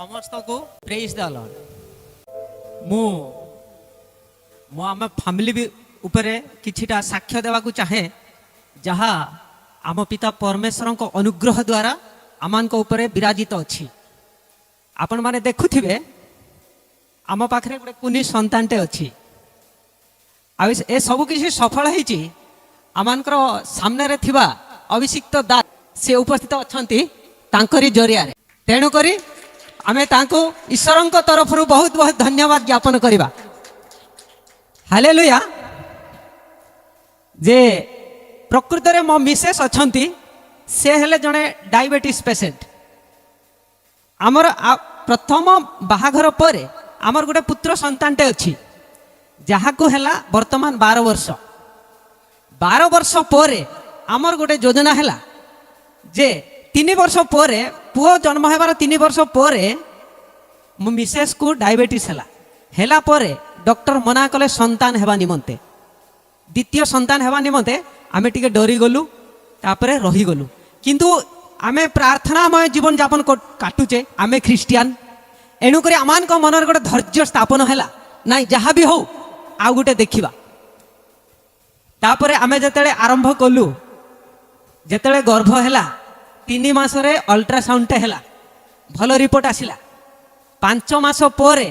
समस्त को praise the Lord मु मो आम फैमिली भी उपरे किछिटा साक्ष्य देवा को चाहे जहा आम पिता परमेश्वर को अनुग्रह द्वारा आमान को उपरे विराजित अच्छी आपण माने देखुथिबे आम पाखरे गोटे कुनी संतानटे अच्छी आ ए सब किसी सफल होईची आमानकर सामने रे थिबा अभिषिक्त दास से उपस्थित अछंती तांकरी जरिया रे तेणु करी आमे तांको ईश्वरंक तरफ बहुत बहुत धन्यवाद ज्ञापन करिबा। हालेलुया। जे प्रकृत रे मो मिसेस अछंती से हेले जने डायबिटीज पेशेंट आमर प्रथम बाहाघर परे आमर गोटे पुत्र संतानटे अच्छी जहाँ को हेला वर्तमान 12 वर्ष परे आमर गोटे योजना हैला जे 3 वर्ष परे पुओ जन्म हेबार 3 वर्ष परे मो मिसेस को डायबिटीज हैला परे डॉक्टर मना कले संतान हेबा निमंते द्वितीय संतान हेबा निमंते आमे टिके डरी गलु तापरे रही गलु किंतु आमे प्रार्थनामय जीवन यापन काटुचे आमे ख्रिस्टियन एणु करी आमान को मनर गोटे धैर्य स्थापन हैला नाइ जहाँ भी हो आउ गोटे देखिबा तापरे आमे जेतेले आरंभ कलु जेतेले गर्भ हैला 3 मास रे अल्ट्रासाउंड हैला भल रिपोर्ट आसिला 5 मास परे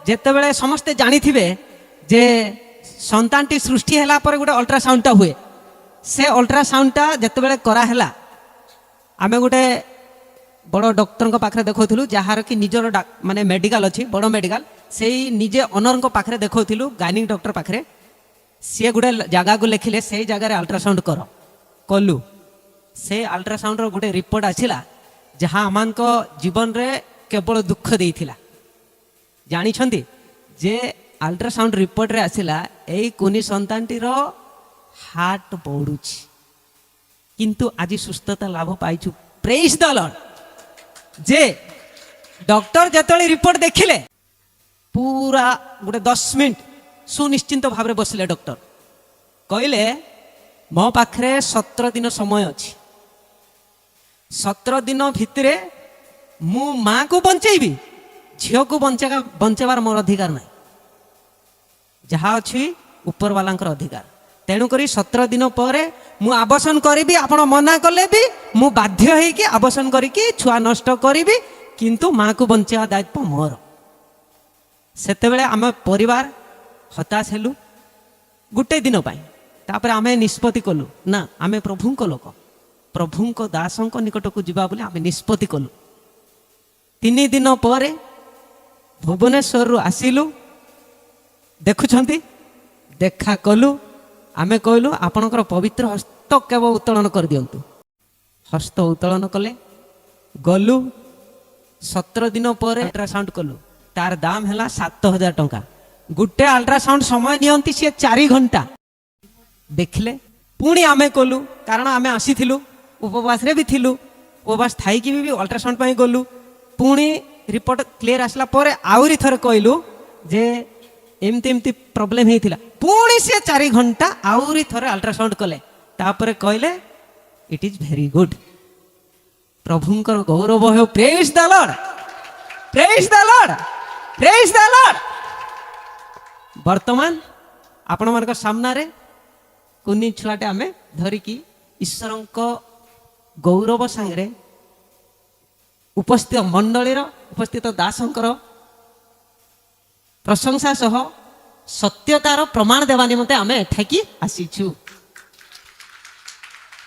जेतेबेले समस्ते जानिथिबे जे संतानटी सृष्टि हैला परे गोटे अल्ट्रासाउंड हुए से अल्ट्रासाउंड जेतेबेले करा हैला आमे गोटे बड़ डॉक्टर को पाखरे देखौथिलु जहार कि निजर माने मेडिकल अछि बड़ मेडिकल सेही निजे ओनर को पाखरे देखौथिलु गायनिक डॉक्टर पाखरे से गोटे जगह को लिखिले से जगह अल्ट्रासाउंड कलु से अल्ट्रासाउंड रो गोटे रिपोर्ट आसिला जहाँ आमान को जीवन रे केवल दुख देइथिला जानी छंती जे अल्ट्रासाउंड रिपोर्ट रे आसिला एई कुनी संतानटी रो हार्ट बढ़ुछि किंतु आज सुस्थता लाभ पाइछु प्रेज द लॉर्ड। जे डॉक्टर जेतले रिपोर्ट देखिले पूरा गोटे 10 मिनट सुनिश्चिंत भाव बसिले डॉक्टर कहले मो पाखरे 17 दिन समय अच्छी 17 दिन भितरे मु माँ को बंचेबी झील को बंचेबार मोर अधिकार ना जहाँ अच्छी ऊपर वाला अधिकार तेणुक 17 दिन पर मु आबसन करी आपण मना कले भी मु बाध्य होइकी आबसन करिकी छुआ नष्ट करी किंतु माँ को बंचेवा दायित्व मोर सेतेबेले आम परिवार हताश हेलु गुटे दिन पाई तापर आमे निष्पत्ति कलु ना आमे प्रभुंक लोक प्रभुंक दासंक निकट को जीवा बोले आमे निष्पत्ति कलु 3 दिन पर भुवनेश्वर रु आसिलु देखुछंती देखा कलु आमे कहलु आपणकर पवित्र हस्त केवल उत्तोलन कर दियंतु हस्त उत्तोलन कले गलु 17 दिन पर अल्ट्रासाउंड कलु तार दाम है 7,000 टंका गुटे अल्ट्रासाउंड समय नियंती सी 4 घंटा देखले पुणी आमे कलु कारण आमे आसीथिलु उपवास रे भी थिलु उपवास थाई कि भी अल्ट्रासाउंड पई गलु पुणी रिपोर्ट क्लियर आसला पर आउरी थरे कहलु जे एमती एमती प्रॉब्लम हेतिला पुणी से 4 घंटा आउरी थरे अल्ट्रासाउंड कले तापरे कहले इट इज वेरी गुड प्रभुंकर गौरव हो praise the Lord praise the Lord praise the Lord. वर्तमान आपण मानक सामना रे कुनी छुआटे आमे धरिकी ईश्वरंक गौरव संगे उपस्थित मंडलीर उपस्थित दासंकर प्रशंसा सह सत्यतार प्रमाण देवा निमंते आमे एठाकी आसीछु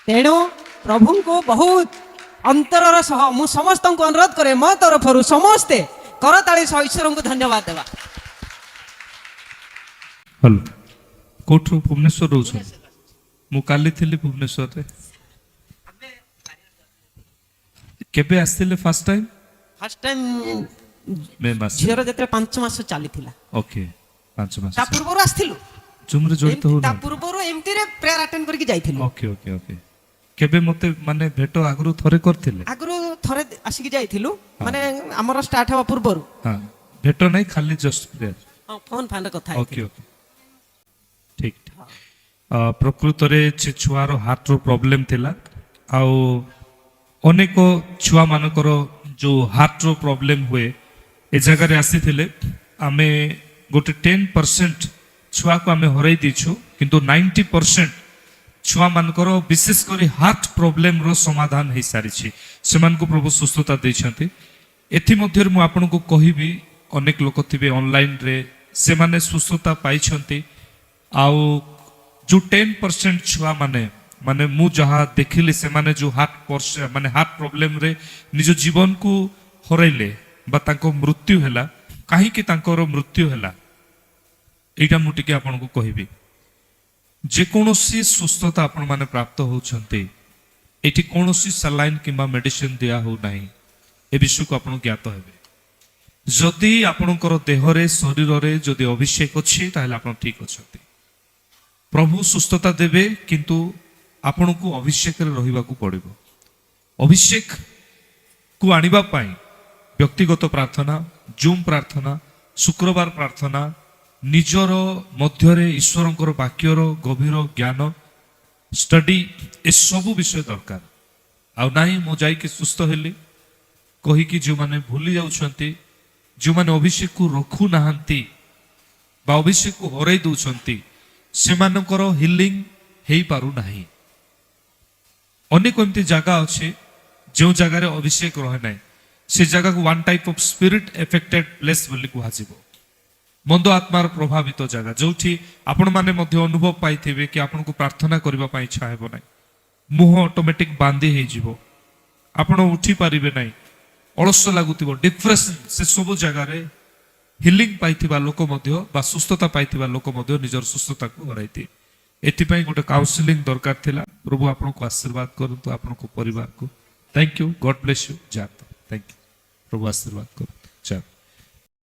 तेणु प्रभु को बहुत अंतरर सह मु समस्त को अनुरोध करे मो तरफरु समस्ते करताली सह ईश्वर को धन्यवाद देवा। हेलो कोठु भुवनेश्वर रहउछ मु काली थिली भुवनेश्वर रे केबे आस्तिले फर्स्ट टाइम मे मास झियर जते 5 मास चली थिला ओके 5 मास ता पूर्व आस्थिलु जुमरे जड़ित हो ता पूर्व एमती रे प्रेयर अटेंड करके जाइथिलु ओके ओके ओके केबे मते माने भेटो आगरु थरे करथिले आगरु थरे आसिक जाइथिलु माने हमर स्टार्ट हवा पूर्व हां भेटो नै खाली जस्ट प्रेयर हां फोन फान कथा ओके ओके ठीक प्रकृत रे छुआर हार्ट रो प्रॉब्लम थिला आउ अनेक छुआ मानकर जो हार्ट रो प्रॉब्लम हुए ଏ ଜାଗାରେ ଆସିଥିଲେ ଆମେ ଗୋଟେ 10% ଛୁଆକୁ ଆମେ ହରାଇ ଦେଇଛୁ, କିନ୍ତୁ 90% ଛୁଆମାନଙ୍କର ବିଶେଷ କରି ହାର୍ଟ ପ୍ରୋବ୍ଲେମର ସମାଧାନ ହେଇସାରିଛି। ସେମାନଙ୍କୁ ପ୍ରଭୁ ସୁସ୍ଥତା ଦେଇଛନ୍ତି। ଏଥିମଧ୍ୟରେ ମୁଁ ଆପଣଙ୍କୁ କହିବି, ଅନେକ ଲୋକ ଥିବେ ଅନଲାଇନରେ ସେମାନେ ସୁସ୍ଥତା ପାଇଛନ୍ତି। ଆଉ ଯେଉଁ 10% ଛୁଆମାନେ ମାନେ ମୁଁ ଯାହା ଦେଖିଲି ସେମାନେ ଯେଉଁ ହାର୍ଟ ପ୍ରୋବ୍ଲେମରେ ନିଜ ଜୀବନକୁ ହରାଇଲେ ବା ତାଙ୍କ ମୃତ୍ୟୁ ହେଲା, କାହିଁକି ତାଙ୍କର ମୃତ୍ୟୁ ହେଲା ଏଇଟା ମୁଁ ଟିକେ ଆପଣଙ୍କୁ କହିବି। ଯେକୌଣସି ସୁସ୍ଥତା ଆପଣମାନେ ପ୍ରାପ୍ତ ହେଉଛନ୍ତି, ଏଠି କୌଣସି ସାଲାଇନ୍ କିମ୍ବା ମେଡିସିନ ଦିଆ ହେଉନାହିଁ। ଏ ବିଷୟକୁ ଆପଣ ଜ୍ଞାତ ହେବେ। ଯଦି ଆପଣଙ୍କର ଦେହରେ ଶରୀରରେ ଯଦି ଅଭିଷେକ ଅଛି ତାହେଲେ ଆପଣ ଠିକ ଅଛନ୍ତି। ପ୍ରଭୁ ସୁସ୍ଥତା ଦେବେ, କିନ୍ତୁ ଆପଣଙ୍କୁ ଅଭିଷେକରେ ରହିବାକୁ ପଡ଼ିବ। ଅଭିଷେକକୁ ଆଣିବା ପାଇଁ ବ୍ୟକ୍ତିଗତ ପ୍ରାର୍ଥନା, ଜୁମ୍ ପ୍ରାର୍ଥନା, ଶୁକ୍ରବାର ପ୍ରାର୍ଥନା, ନିଜର ମଧ୍ୟରେ ଈଶ୍ୱରଙ୍କର ବାକ୍ୟର ଗଭୀର ଜ୍ଞାନ, ଷ୍ଟଡି, ଏସବୁ ବିଷୟ ଦରକାର। ଆଉ ନାହିଁ ମୁଁ ଯାଇକି ସୁସ୍ଥ ହେଲି କହିକି ଯେଉଁମାନେ ଭୁଲି ଯାଉଛନ୍ତି, ଯେଉଁମାନେ ଅଭିଷେକକୁ ରଖୁନାହାନ୍ତି ବା ଅଭିଷେକକୁ ହରାଇ ଦେଉଛନ୍ତି, ସେମାନଙ୍କର ହିଲିଂ ହେଇପାରୁନାହିଁ। ଅନେକ ଏମିତି ଜାଗା ଅଛି ଯେଉଁ ଜାଗାରେ ଅଭିଷେକ ରହେ ନାହିଁ, ସେ ଜାଗାକୁ one type of spirit affected place ବୋଲି କୁହାଯିବ। ମନ୍ଦ ଆତ୍ମାର ପ୍ରଭାବିତ ଜାଗା, ଯେଉଁଠି ଆପଣମାନେ ମଧ୍ୟ ଅନୁଭବ ପାଇଥିବେ କି ଆପଣଙ୍କୁ ପ୍ରାର୍ଥନା କରିବା ପାଇଁ ଇଚ୍ଛା ହେବ ନାହିଁ, ମୁହଁ ଅଟୋମେଟିକ୍ ବାନ୍ଧି ହେଇଯିବ, ଆପଣ ଉଠି ପାରିବେ ନାହିଁ, ଅଳସ ଲାଗୁଥିବ, ଡିପ୍ରେସନ୍, ସେସବୁ ଜାଗାରେ ହିଲିଂ ପାଇଥିବା ଲୋକ ମଧ୍ୟ ବା ସୁସ୍ଥତା ପାଇଥିବା ଲୋକ ମଧ୍ୟ ନିଜର ସୁସ୍ଥତାକୁ ହରାଇଦିଏ। ଏଥିପାଇଁ ଗୋଟେ କାଉନ୍ସିଲିଂ ଦରକାର ଥିଲା। ପ୍ରଭୁ ଆପଣଙ୍କୁ ଆଶୀର୍ବାଦ କରନ୍ତୁ, ଆପଣଙ୍କ ପରିବାରକୁ। Thank you, God bless you. ଯାଆନ୍ତୁ। Thank you. ପ୍ରଭୁ ଆଶୀର୍ବାଦ କରନ୍ତୁ। ଯାଆନ୍ତୁ।